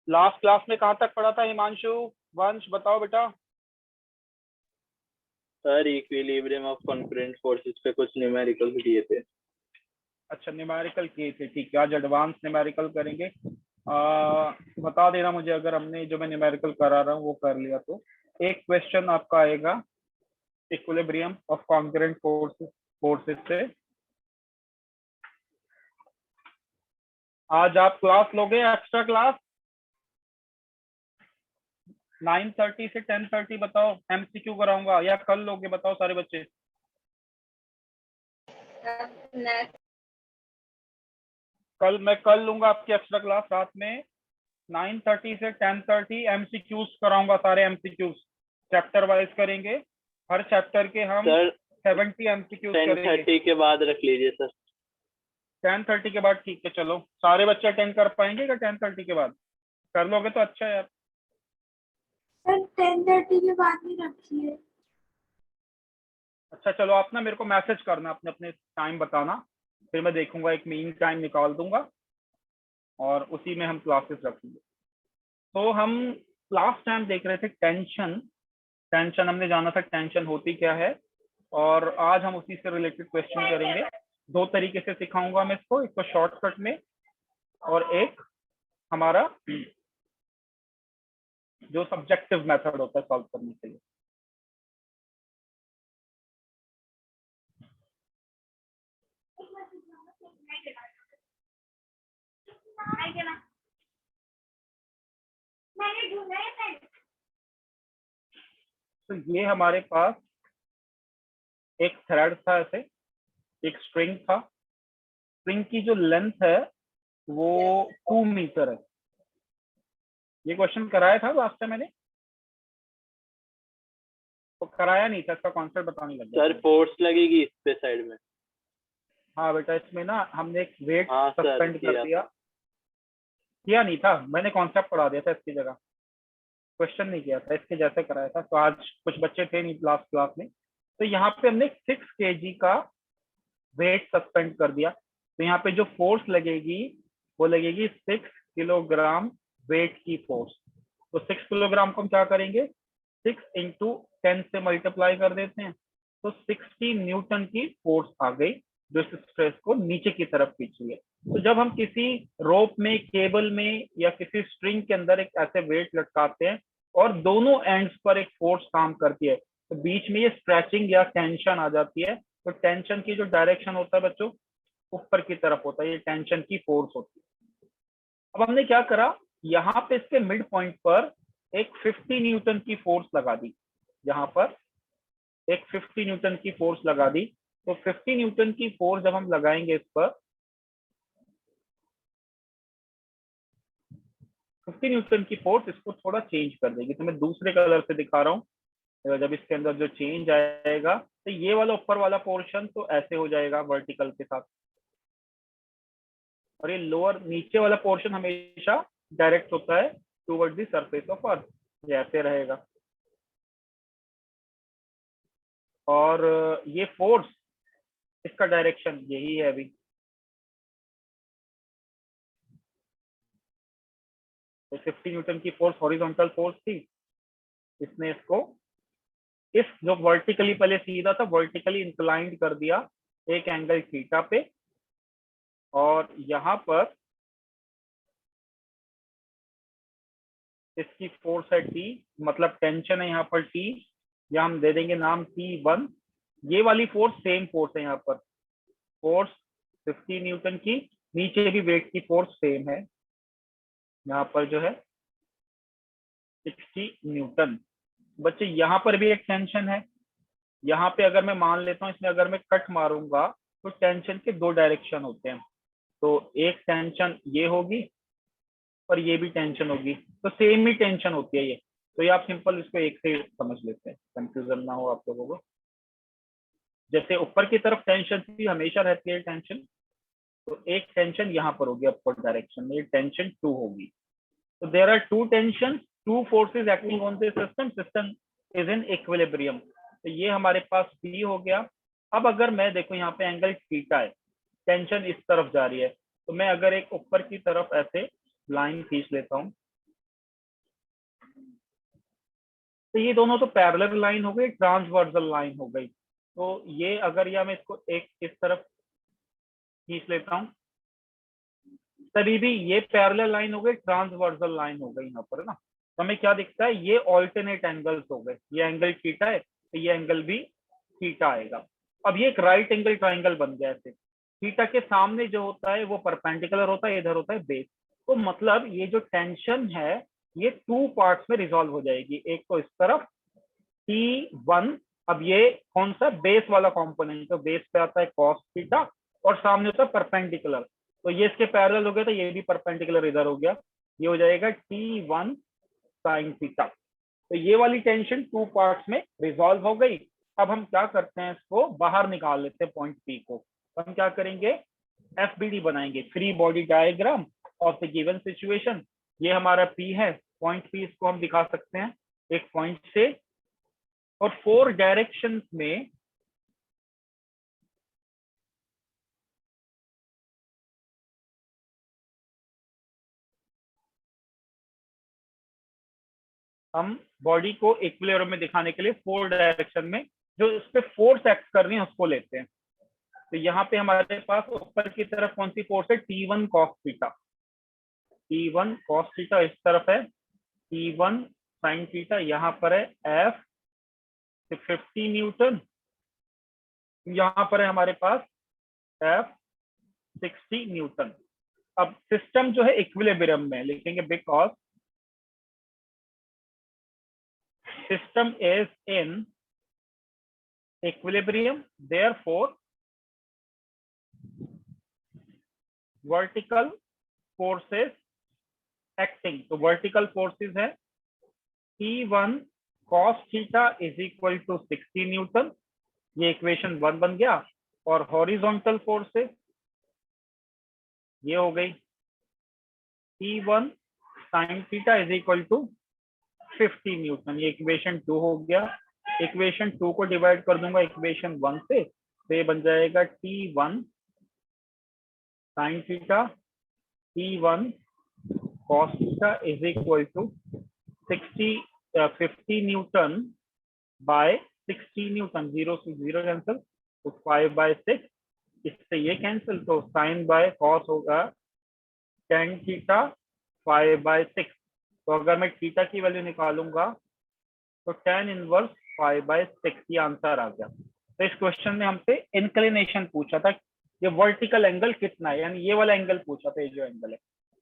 Last class में कहाँ तक पढ़ा था हिमांशु? वंश बताओ बेटा। Sir equilibrium of concurrent forces पे कुछ न्यूमेरिकल दिए थे। अच्छा न्यूमेरिकल किए थे, ठीक है। आज एडवांस न्यूमेरिकल करेंगे। बता देना मुझे अगर हमने जो मैं न्यूमेरिकल करा रहा हूँ वो कर लिया तो। एक क्वेश्चन आपका आएगा इक्विलिब्रियम ऑफ कॉन्करेंट फोर्सेस से। आज आप क्लास लोगे एक्स्ट्रा क्लास 9:30 से 10:30? बताओ एमसीक्यू कराऊंगा या कल लोगे? बताओ सारे बच्चे। कल लूंगा आपकी एक्स्ट्रा क्लास रात में 9:30 से 10:30। एमसीक्यूज कराऊंगा, सारे एमसीक्यूज चैप्टर वाइज करेंगे। हर चैप्टर के हम सर 70 एमसीक्यूज करेंगे। 10:30 के बाद रख लीजिए सर। 10:30 के बाद, ठीक है। चलो सारे बच्चे अटेंड कर पाएंगे क्या 10:30 के बाद? कर लोगे तो अच्छा है यार। सर 10:30 के बाद ही रखिए। अच्छा चलो, आप ना मेरे को मैसेज करना, अपने अपने टाइम बताना, फिर मैं देखूंगा, एक मीन टाइम निकाल दूंगा और उसी में हम क्लासेस रखेंगे। तो हम लास्ट टाइम देख रहे थे टेंशन। टेंशन हमने जाना था टेंशन होती क्या है, और आज हम उसी से रिलेटेड क्वेश्चन करेंगे। दो तरीके से सिखाऊंगा मैं इसको, एक तो शॉर्टकट में और एक हमारा जो सब्जेक्टिव मेथड होता है सॉल्व करने के लिए। तो ये हमारे पास एक थ्रेड था, ऐसे एक स्ट्रिंग था। स्ट्रिंग की जो लेंथ है वो 2 मीटर है। ये क्वेश्चन कराया था लास्ट टाइम मैंने, तो कराया नहीं था, इसका कॉन्सेप्ट बताने लग गया। सर फोर्स लगेगी इस पे साइड में। हाँ बेटा, इसमें ना हमने एक वेट हाँ सर सस्पेंड कर दिया। किया नहीं था मैंने, कॉन्सेप्ट पढ़ा दिया था इसकी जगह, क्वेश्चन नहीं किया था, इसके जैसे कराया था। तो आज कुछ बच्चे थे नहीं लास्ट क्लास में, तो यहाँ पे हमने 6 kg का वेट सस्पेंड कर दिया। तो यहाँ पे जो फोर्स लगेगी वो लगेगी 6 किलोग्राम वेट की फोर्स। तो 6 किलोग्राम को हम क्या करेंगे, 6 × 10 से मल्टीप्लाई कर देते हैं, तो 60 न्यूटन की फोर्स आ गई जो इस स्ट्रेस को नीचे की तरफ खींच रही है। तो जब हम किसी रोप में, केबल में या किसी स्ट्रिंग के अंदर एक ऐसे वेट लटकाते हैं और दोनों एंड्स पर एक फोर्स काम करती है, तो बीच में ये स्ट्रेचिंग या टेंशन आ जाती है। तो टेंशन की जो डायरेक्शन होता है बच्चों, ऊपर की तरफ होता है, ये टेंशन की फोर्स होती है। अब हमने क्या करा, यहाँ पे इसके मिड पॉइंट पर एक 50 न्यूटन की फोर्स लगा दी। यहाँ पर एक 50 न्यूटन की फोर्स लगा दी। तो 50 न्यूटन की फोर्स जब हम लगाएंगे इस पर, 50 न्यूटन की फोर्स इसको थोड़ा चेंज कर देगी। तो मैं दूसरे कलर से दिखा रहा हूँ। जब इसके अंदर जो चेंज आएगा, तो ये वाला ऊपर वाला पोर्शन तो ऐसे हो जाएगा वर्टिकल के साथ, और ये लोअर नीचे वाला पोर्शन हमेशा डायरेक्ट होता है toward the surface of earth, ये ऐसे रहेगा। और ये फोर्स, इसका डायरेक्शन यही है अभी। तो 50 न्यूटन की फोर्स हॉरिजॉन्टल फोर्स थी, इसने इसको इस जो वर्टिकली पहले सीधा था वर्टिकली इंक्लाइंड कर दिया एक एंगल थीटा पे, और यहाँ पर इसकी फोर्स है टी, मतलब टेंशन है यहाँ पर टी, या हम दे देंगे नाम T1। ये वाली फोर्स सेम फोर्स है यहाँ पर, फोर्स 50 न्यूटन की, नीचे भी वेट की फोर्स सेम है, यहाँ पर जो है 60 न्यूटन। बच्चे यहाँ पर भी एक टेंशन है। यहाँ पे अगर मैं मान लेता हूँ इसमें अगर मैं कट मारूंगा तो टेंशन के दो डायरेक्शन होते हैं। तो एक टेंशन ये होगी और ये भी टेंशन होगी, तो सेम ही टेंशन होती है ये। तो ये आप सिंपल इसको एक से समझ लेते हैं, कंफ्यूजन ना हो आप लोगों को। जैसे ऊपर की तरफ टेंशन थी, हमेशा रहती है टेंशन, तो एक टेंशन यहाँ पर होगी अपवर्ड डायरेक्शन में, ये टेंशन 2 होगी। तो there are 2 tension, 2 forces acting on the system, system is in equilibrium. तो ये हमारे पास P हो गया। अब अगर मैं देखो यहाँ पे एंगल थीटा है, टेंशन इस तरफ जा रही है, तो मैं अगर एक ऊपर की तरफ ऐसे लाइन खींच लेता हूँ, तो ये दोनों तो पैरेलल लाइन हो गई, ट्रांसवर्सल लाइन हो गई। तो ये अगर या मैं इसको एक इस तरफ खींच लेता हूँ, तभी भी ये पैरेलल लाइन हो गई, ट्रांसवर्सल लाइन हो गई यहाँ पर ना। तो हमें क्या दिखता है, ये ऑल्टरनेट एंगल्स हो गए। ये एंगल थीटा है तो ये एंगल भी थीटा आएगा। अब ये एक राइट एंगल ट्राइंगल बन गया ऐसे। थीटा के सामने जो होता है वो परपेंडिकुलर होता है, इधर होता है बेस। तो मतलब ये जो टेंशन है ये टू पार्ट्स में रिजॉल्व हो जाएगी। एक तो इस तरफ T1, अब ये कौन सा बेस वाला कंपोनेंट, तो बेस पे आता है cos थीटा और सामने होता है परपेंडिकुलर। तो ये इसके पैरेलल हो गया तो ये भी परपेंडिकुलर इधर हो गया, ये हो जाएगा T1 sin थीटा। तो ये वाली टेंशन टू पार्ट्स में रिजॉल्व हो गई। अब हम क्या करते हैं, इसको बाहर निकाल लेते हैं पॉइंट P को। तो हम क्या करेंगे, FBD बनाएंगे, free body diagram of the given situation. ये हमारा P है, पॉइंट P इसको हम दिखा सकते हैं एक पॉइंट से, और 4 डायरेक्शंस में हम बॉडी को इक्विलिब्रियम में दिखाने के लिए 4 डायरेक्शन में जो इस पे फोर्स एक्ट कर रही है उसको लेते हैं। तो यहाँ पे हमारे पास ऊपर की तरफ कौन सी फोर्स है, T1 cos theta. T1 cos theta इस तरफ है, T1 sin थीटा यहाँ पर है F 50 न्यूटन, यहाँ पर है हमारे पास F 60 न्यूटन। अब सिस्टम जो है इक्विलिब्रियम में लिखेंगे because system is in equilibrium, therefore vertical forces acting। तो vertical forces है T1 cos theta is equal to 60 Newton, ये इक्वेशन 1 बन गया। और हॉरिजॉन्टल फोर्सेस ये हो गई T1 sin theta is equal to 50 Newton, ये इक्वेशन 2 हो गया। इक्वेशन 2 को डिवाइड कर दूंगा इक्वेशन 1 से, तो ये बन जाएगा T1 sin theta T1 cos theta is equal to 50 newton by 60 newton, 0 से 0 कैंसिल, तो 5/6, इससे ये कैंसिल, तो साइन बाय कॉस होगा tan थीटा 5/6। तो अगर मैं थीटा की वैल्यू निकालूंगा तो tan इनवर्स 5/6, ये आंसर आ गया। तो इस क्वेश्चन में हमसे इंक्लिनेशन पूछा था, ये वर्टिकल एंगल कितना है, यानी ये वाला एंगल पूछा था, ये जो एंगल है।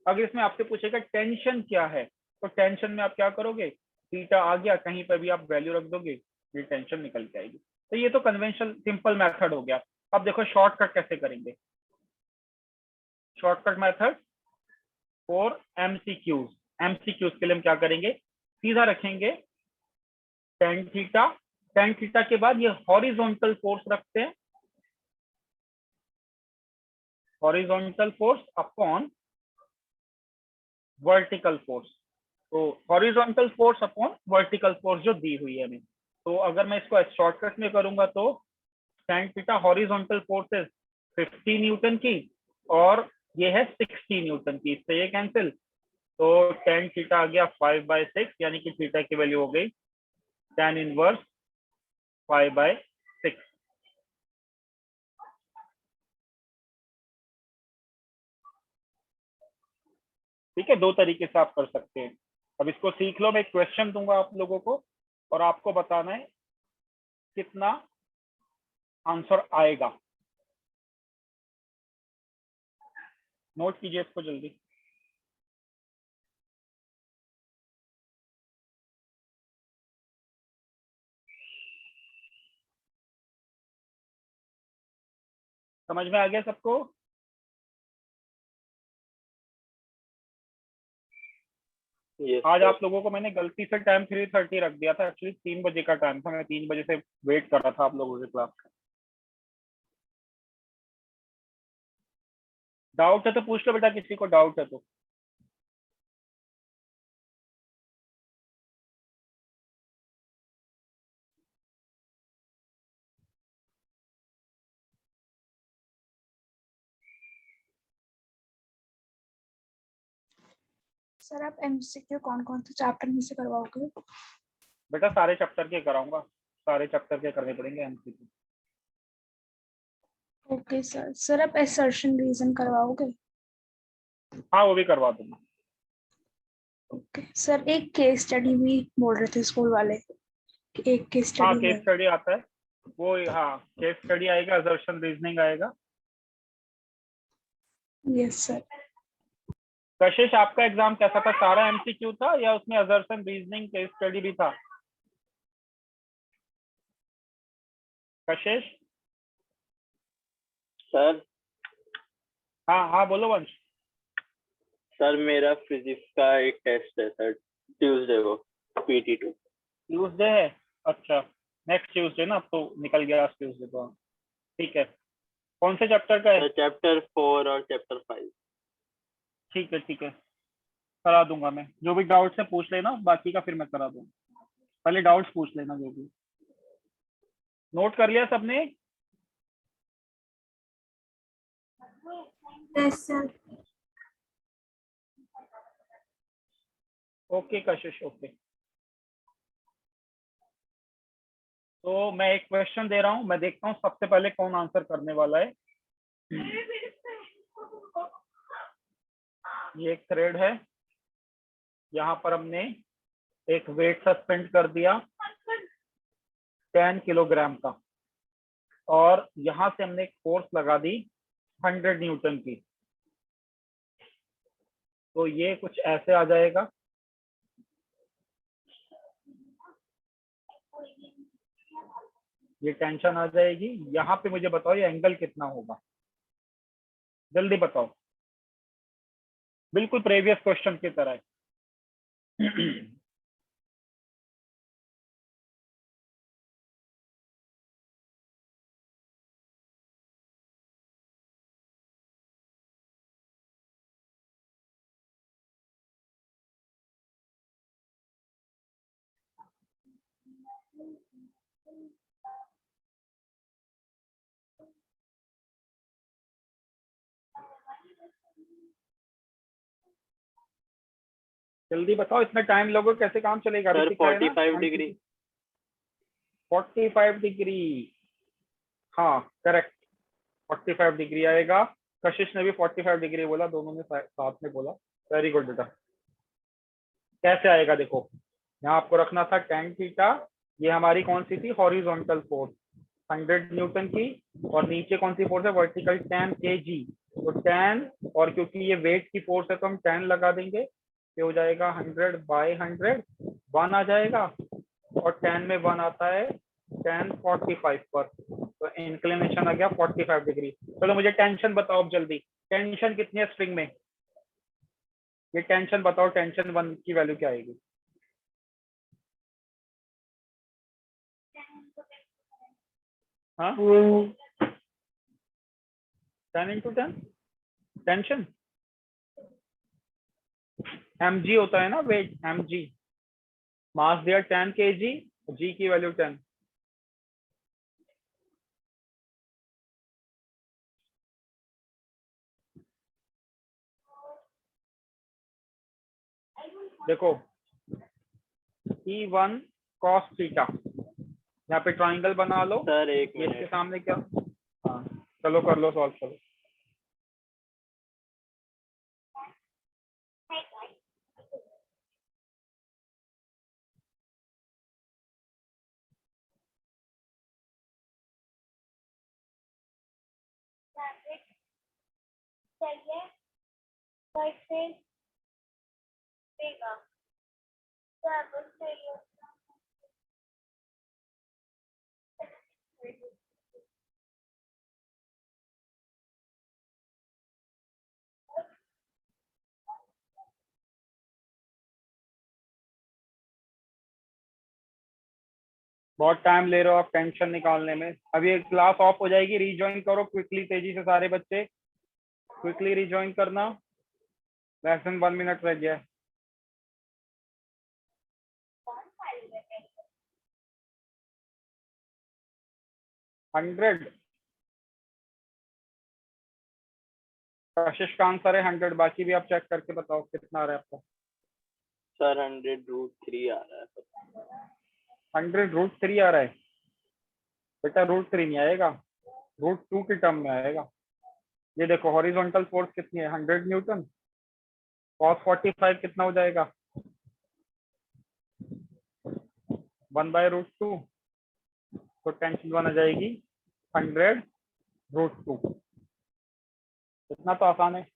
अगर इसमें आपसे पूछेगा टेंशन क्या है, तो टेंशन में आप क्या करोगे, थीटा आ गया, कहीं पर भी आप वैल्यू रख दोगे, ये टेंशन निकल के आएगी। तो ये तो कन्वेंशनल सिंपल मेथड हो गया। अब देखो शॉर्टकट कैसे करेंगे, shortcut method for MCQs. MCQs के लिए हम क्या करेंगे, सीधा रखेंगे tan थीटा, tan थीटा के बाद ये हॉरिजॉन्टल फोर्स रखते हैं, horizontal force upon vertical force. तो horizontal force upon vertical force जो दी हुई है हमें। तो अगर मैं इसको शॉर्टकट में करूंगा तो tan थीटा हॉरिजॉन्टल फोर्स है 50 न्यूटन की और ये है 60 न्यूटन की, इससे ये कैंसिल, तो tan थीटा आ गया 5/6, यानी कि थीटा की वैल्यू हो गई tan इनवर्स 5/6। ठीक है, दो तरीके से आप कर सकते हैं। अब इसको सीख लो, मैं एक क्वेश्चन दूंगा आप लोगों को और आपको बताना है कितना आंसर आएगा। नोट कीजिए इसको जल्दी। समझ में आ गया सबको? Yes, आज sir. आप लोगों को मैंने गलती से टाइम 3:30 रख दिया था, एक्चुअली 3 बजे का टाइम था, मैं 3 बजे से वेट कर रहा था आप लोगों के क्लास का। डाउट है तो पूछ लो बेटा, किसी को डाउट है तो। सर आप एमसीक्यू कौन कौन से चैप्टर में से करवाओगे? बेटा सारे चैप्टर के कराऊंगा, सारे चैप्टर के करने पड़ेंगे एमसीक्यू। Okay sir. सर आप असर्शन रीजन करवाओगे? हाँ वो भी करवा दूंगा। ओके सर, एक केस स्टडी भी बोल रहे थे स्कूल वाले कि एक केस हाँ स्टडी केस है। स्टडी आता है वो, हाँ केस स्टडी आएगा, असर्शन रीजनिंग आएगा। Yes sir. कशिश आपका एग्जाम कैसा था, सारा एमसीक्यू था या उसमें असर्शन रीजनिंग केस स्टडी भी था? कशिश? सर हाँ हाँ बोलो वंश। सर मेरा फिजिक्स का एक टेस्ट है सर, ट्यूसडे को, PT2। ट्यूसडे है? अच्छा, नेक्स्ट ट्यूसडे ना, अब तो निकल गया आज ट्यूसडे तो। ठीक है, कौन से चैप्टर का है? सर चैप्टर 4 और चैप्टर 5। ठीक है ठीक है, करा दूंगा मैं। जो भी डाउट्स है पूछ लेना, बाकी का फिर मैं करा दूंगा। पहले डाउट्स पूछ लेना जो भी। नोट कर लिया सबने? Yes sir. ओके कशिश, ओके। तो मैं एक क्वेश्चन दे रहा हूँ, मैं देखता हूँ सबसे पहले कौन आंसर करने वाला है। ये एक थ्रेड है, यहाँ पर हमने एक वेट सस्पेंड कर दिया 10 किलोग्राम का, और यहाँ से हमने एक फोर्स लगा दी 100 न्यूटन की। तो ये कुछ ऐसे आ जाएगा। ये टेंशन आ जाएगी। यहाँ पे मुझे बताओ ये एंगल कितना होगा, जल्दी बताओ, बिल्कुल प्रीवियस क्वेश्चन की तरह है। जल्दी बताओ, इतना टाइम लोगे कैसे काम चलेगा? अभी सर सिखाया ना 45 डिग्री। 45 डिग्री, हाँ करेक्ट, 45 डिग्री आएगा। कशिश ने भी 45 डिग्री बोला, दोनों ने साथ में बोला। वेरी गुड बेटा। कैसे आएगा देखो, यहाँ आपको रखना था tan थीटा, ये हमारी कौन सी थी, हॉरिजॉन्टल फोर्स 100 न्यूटन की, और नीचे कौन सी फोर्स है, वर्टिकल 10 kg। तो 10, और क्योंकि ये वेट की फोर्स है तो हम 10 लगा देंगे, ये हो जाएगा 100/100, 1 आ जाएगा, और 10 में 1 आता है 10 45 पर, तो इंक्लिनेशन आ गया 45 डिग्री। चलो मुझे टेंशन बताओ अब जल्दी, टेंशन कितनी है स्ट्रिंग में? ये टेंशन बताओ, टेंशन 1 की वैल्यू क्या आएगी? हाँ 10 × 10 टेंशन, mg होता है ना, वेट mg, मास दिया 10 kg, g की वैल्यू 10। देखो E1 cos थीटा, यहाँ पे ट्राइंगल बना लो। सर एक ये इसके मिनट। सामने क्या, हाँ चलो कर लो, सॉल्व करो। बहुत टाइम ले रहे हो आप टेंशन निकालने में। अब ये क्लास ऑफ हो जाएगी, रीजॉइन करो क्विकली, तेजी से सारे बच्चे क्विकली रीजॉइन करना, लेस देन 1 मिनट रह गया है। 100, कशिश का आंसर है 100, बाकी भी आप चेक करके बताओ कितना आ रहा है आपका। सर 100√3 आ रहा है। 100√3 आ रहा है बेटा, √3 नहीं आएगा, √2 की टर्म में आएगा। ये देखो हॉरिजॉन्टल फोर्स कितनी है, 100 न्यूटन, cos 45 कितना हो जाएगा, 1/√2, तो टेंशन 1 आ जाएगी 100√2। इतना तो आसान है।